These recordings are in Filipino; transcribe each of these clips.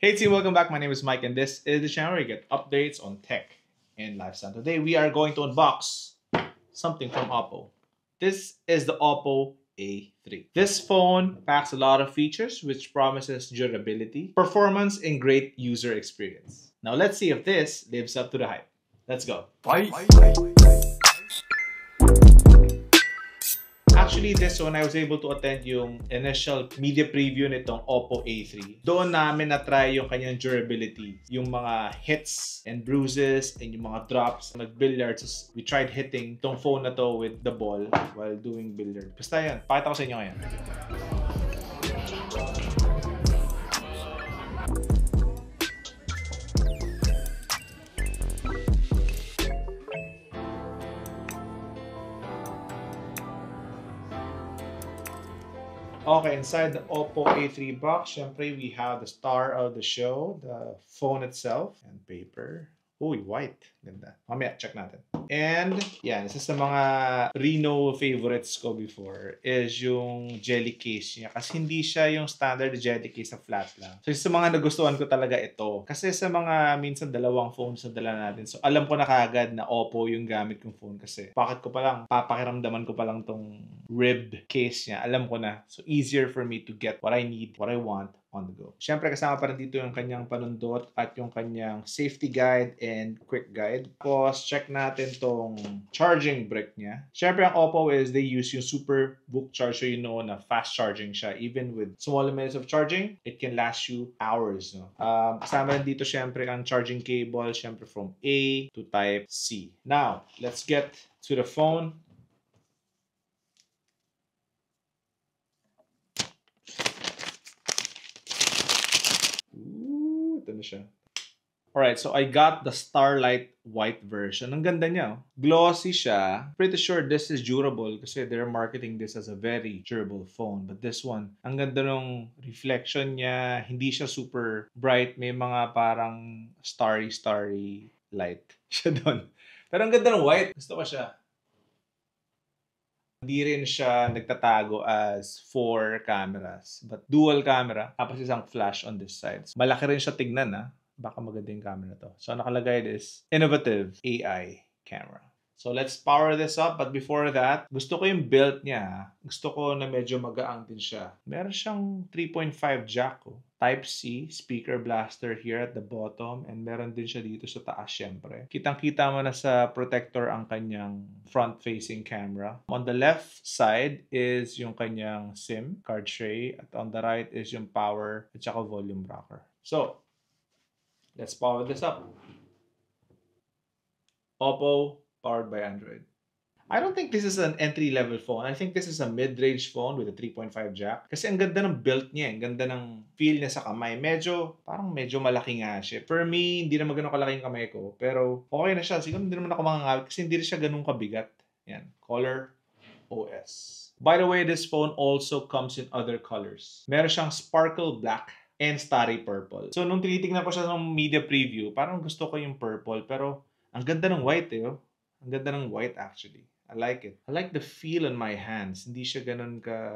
Hey team, welcome back. My name is Mike and this is the channel where you get updates on tech and lifestyle. Today we are going to unbox something from Oppo. This is the Oppo A3. This phone packs a lot of features which promises durability, performance, and great user experience. Now let's see if this lives up to the hype. Let's go. Bye. Actually, this one, I was able to attend yung initial media preview nitong Oppo A3. Doon namin na-try yung kanyang durability. Yung mga hits and bruises and yung mga drops. Nag-billiards. We tried hitting tong phone na to with the ball while doing billiard. Basta yan. Pakita ko sa inyo ngayon. Okay, inside the Oppo A3 box, syempre we have the star of the show, the phone itself, and paper. Uy, white. Ganda. Mamaya, check natin. And, yan, isa sa mga Reno favorites ko before is yung jelly case niya. Kasi hindi siya yung standard jelly case na flat lang. So, sa mga nagustuhan ko talaga ito. Kasi sa mga minsan dalawang phones na dala natin. So, alam ko na kagad na Oppo yung gamit kong phone kasi bakit ko pa lang, papakiramdaman ko pa lang tong rib case niya. Alam ko na. So, easier for me to get what I need, what I want on the go. Siyempre, kasama pa rin dito yung kanyang panundot at yung kanyang safety guide and quick guide. Tapos, check natin tong charging brick niya. Siyempre, ang Oppo is they use yung super book charge, so you know na fast charging siya. Even with small minutes of charging, it can last you hours. No? Kasama rin dito, siyempre, ang charging cable, siyempre from A to Type C. Now, let's get to the phone. Ito na siya. Alright, so I got the Starlight white version. Ang ganda niya. Oh. Glossy siya. Pretty sure this is durable kasi they're marketing this as a very durable phone. But this one, ang ganda ng reflection niya. Hindi siya super bright. May mga parang starry light siya doon. Pero ang ganda ng white. Gusto ko siya. Hindi rin siya nagtatago as 4 cameras, but dual camera, tapos isang flash on this side. So, malaki rin siya tignan, ha? Baka maganda yung camera to. So, nakalagay is innovative AI camera. So, let's power this up. But before that, gusto ko yung build niya. Gusto ko na medyo magaang din siya. Meron siyang 3.5 jack. Oh. Type-C, speaker blaster here at the bottom. And meron din siya dito sa taas, syempre. Kitang-kita mo na sa protector ang kanyang front-facing camera. On the left side is yung kanyang SIM card tray. At on the right is yung power at saka volume rocker. So, let's power this up. Oppo, powered by Android. I don't think this is an entry-level phone. I think this is a mid-range phone with a 3.5 jack. Kasi ang ganda ng build niya. Ang ganda ng feel niya sa kamay. Parang medyo malaki nga siya. For me, hindi naman ganun kalaki yung kamay ko. Pero okay na siya. Siguro hindi naman ako mangangawit kasi hindi rin siya ganun kabigat. Yan. Color OS. By the way, this phone also comes in other colors. Meron siyang sparkle black and starry purple. So, nung tinitingnan ko siya ng media preview, parang gusto ko yung purple. Pero ang ganda ng white eh. Oh. Ang ganda ng white actually. I like it. I like the feel on my hands. Hindi siya ganun ka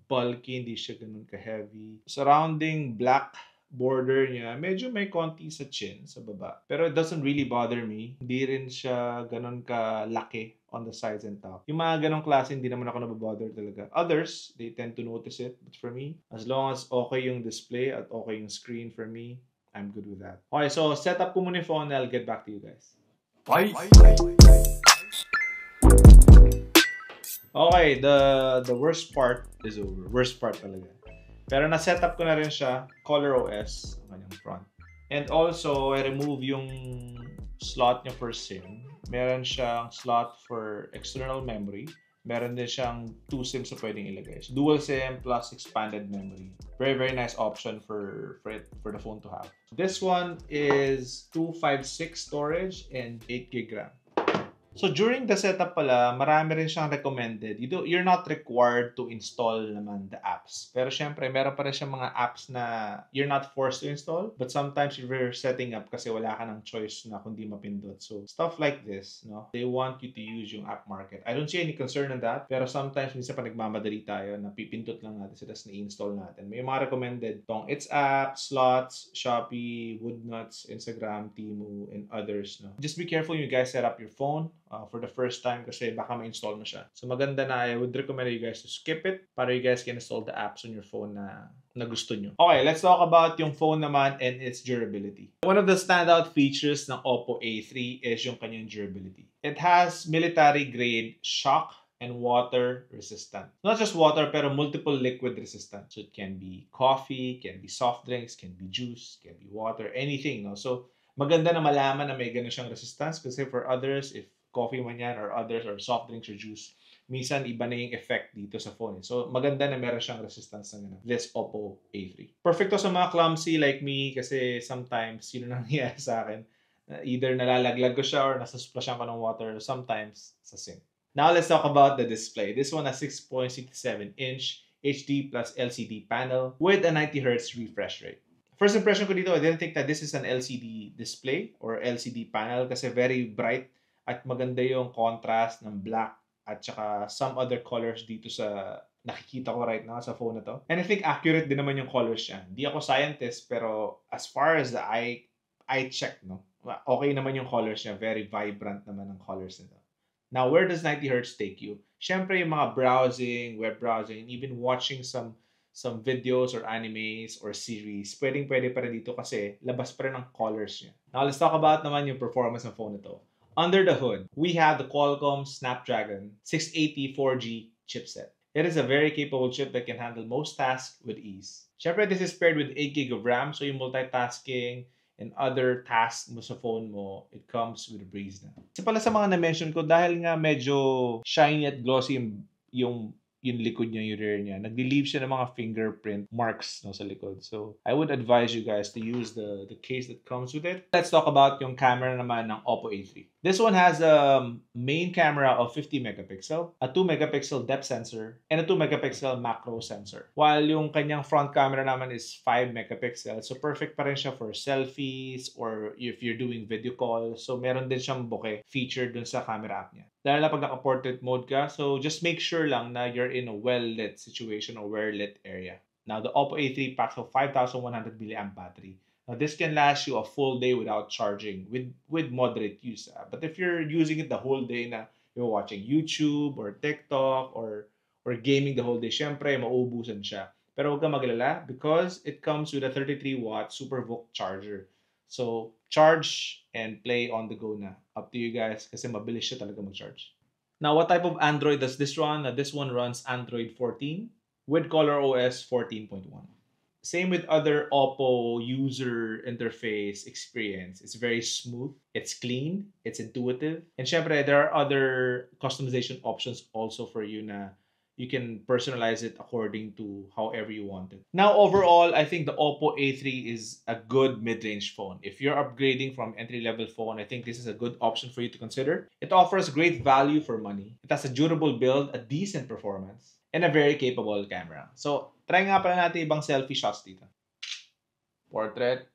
bulky, hindi siya ganun ka heavy. Surrounding black border niya, medyo may konti sa chin, sa baba. Pero it doesn't really bother me. Hindi rin siya ganun ka laki on the sides and top. Yung mga ganong klase, hindi naman ako nababother talaga. Others, they tend to notice it. But for me, as long as okay yung display at okay yung screen for me, I'm good with that. Okay, so set up ko muna yung phone and I'll get back to you guys. Bye. Okay, the worst part is over. Worst part talaga. Pero na-setup ko na rin siya, Color OS, kanyang front. And also, I remove yung slot niya for SIM. Meron siyang slot for external memory. Meron din siyang 2 SIMs na pwedeng ilagay. So, dual SIM plus expanded memory. Very, very nice option for the phone to have. This one is 256 storage and 8 GB RAM. So during the setup pala, marami rin siyang recommended. You're not required to install naman the apps. Pero syempre, meron pa rin siyang mga apps na you're not forced to install. But sometimes if you're setting up kasi wala ka ng choice na kundi mapindot. So stuff like this, no? They want you to use yung app market. I don't see any concern on that. Pero sometimes minsan pa nagmamadali tayo na pipindot lang natin sila na-install natin. May mga recommended tong It's App, Slots, Shopee, Woodnuts, Instagram, Temu, and others, no? Just be careful you guys set up your phone for the first time kasi baka ma-install mo siya. So maganda na, I would recommend you guys to skip it para you guys can install the apps on your phone na gusto nyo. Okay, let's talk about yung phone naman and its durability. One of the standout features ng Oppo A3 is yung kanyang durability. It has military-grade shock and water resistant. Not just water, pero multiple liquid resistant. So it can be coffee, can be soft drinks, can be juice, can be water, anything. No? So maganda na malaman na may ganun siyang resistance kasi for others, if coffee man yan or others or soft drinks or juice, minsan iba na yung effect dito sa phone. So maganda na meron siyang resistance ng this Oppo A3. Perfecto sa mga clumsy like me kasi sometimes yun ang nangyayari sa akin. Either nalalaglag ko siya or nasasplashan ko ng water or sometimes sa sink. Now let's talk about the display. This one has 6.67-inch HD plus LCD panel with a 90Hz refresh rate. First impression ko dito, I didn't think that this is an LCD display or LCD panel kasi very bright at maganda yung contrast ng black at saka some other colors dito sa nakikita ko right now sa phone na to. And I think accurate din naman yung colors niya. Hindi ako scientist pero as far as the eye check, no? Okay naman yung colors niya. Very vibrant naman ang colors nito. Now, where does 90Hz take you? Syempre, yung mga browsing, web browsing, and even watching some videos or animes or series, pwede pa rin dito kasi labas pa rin ang colors niya. Now, let's talk about naman yung performance ng phone nito. Under the hood, we have the Qualcomm Snapdragon 680 4G chipset. It is a very capable chip that can handle most tasks with ease. Syempre, this is paired with 8GB of RAM, so yung multitasking, and other tasks mo sa phone mo, it comes with a breeze na. Kasi pala sa mga na-mention ko, dahil nga medyo shiny at glossy yung likod niya, yung rear niya, nag-leave siya ng mga fingerprint marks no, sa likod. So, I would advise you guys to use the case that comes with it. Let's talk about yung camera naman ng Oppo A3. This one has a main camera of 50 megapixel, a 2 megapixel depth sensor, and a 2 megapixel macro sensor. While yung kanyang front camera naman is 5 megapixel, so perfect pa rin siya for selfies or if you're doing video call. So meron din siyang bokeh feature dun sa camera app niya. Dahil na pag naka-portrait mode ka, so just make sure lang na you're in a well-lit situation or well-lit area. Now, the Oppo A3 packs a 5,100 mAh battery. Now, this can last you a full day without charging with moderate use. But if you're using it the whole day na you're watching YouTube or TikTok or gaming the whole day, syempre, mauubusan siya. Pero huwag kang maglala because it comes with a 33-watt SuperVOOC charger. So, charge and play on the go na. Up to you guys kasi mabilis siya talaga mag-charge. Now, what type of Android does this run? This one runs Android 14 with ColorOS 14.1. Same with other Oppo user interface experience. It's very smooth, it's clean, it's intuitive. And syempre, there are other customization options also for you na you can personalize it according to however you want it. Now, overall, I think the Oppo A3 is a good mid-range phone. If you're upgrading from entry-level phone, I think this is a good option for you to consider. It offers great value for money. It has a durable build, a decent performance, and a very capable camera. So, try nga pala natin ibang selfie shots dito. Portrait.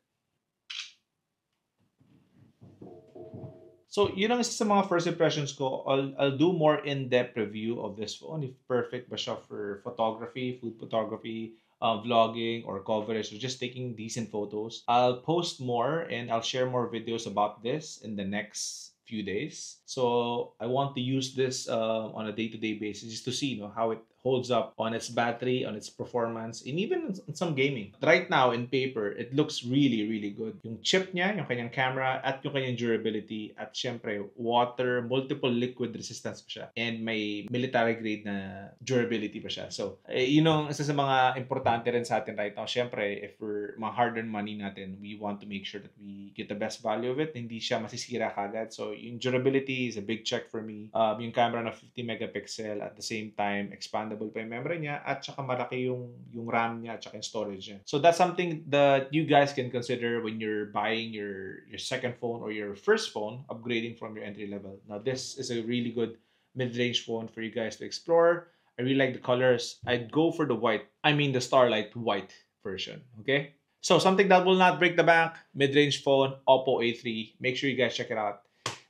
So, yun ang isa sa mga first impressions ko. I'll do more in-depth review of this phone. If perfect ba siya for photography, food photography, vlogging, or coverage, or just taking decent photos. I'll post more and I'll share more videos about this in the next few days. So, I want to use this on a day-to-day basis just to see how it holds up on its battery, on its performance, and even in some gaming. Right now, in paper, it looks really, really good. Yung chip niya, yung kanyang camera, at yung kanyang durability, at syempre, water, multiple liquid resistance pa siya, and may military grade na durability pa siya. So, yun ang isa sa mga importante rin sa atin right now. Syempre, if we're mga hard-earned money natin, we want to make sure that we get the best value of it. Hindi siya masisira kagad. So, yung durability is a big check for me. Yung camera na 50 megapixel at the same time, expandable expandable pa yung memory niya, at saka malaki yung RAM niya at saka yung storage niya. So that's something that you guys can consider when you're buying your second phone or your first phone, upgrading from your entry level. Now this is a really good mid-range phone for you guys to explore. I really like the colors. I'd go for the white. I mean the Starlight white version. Okay. So something that will not break the bank, mid-range phone, Oppo A3. Make sure you guys check it out.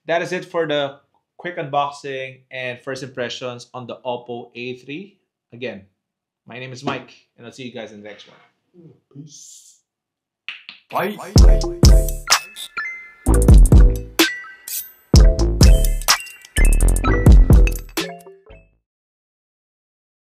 That is it for the quick unboxing and first impressions on the Oppo A3. Again, my name is Mike, and I'll see you guys in the next one. Peace. Bye.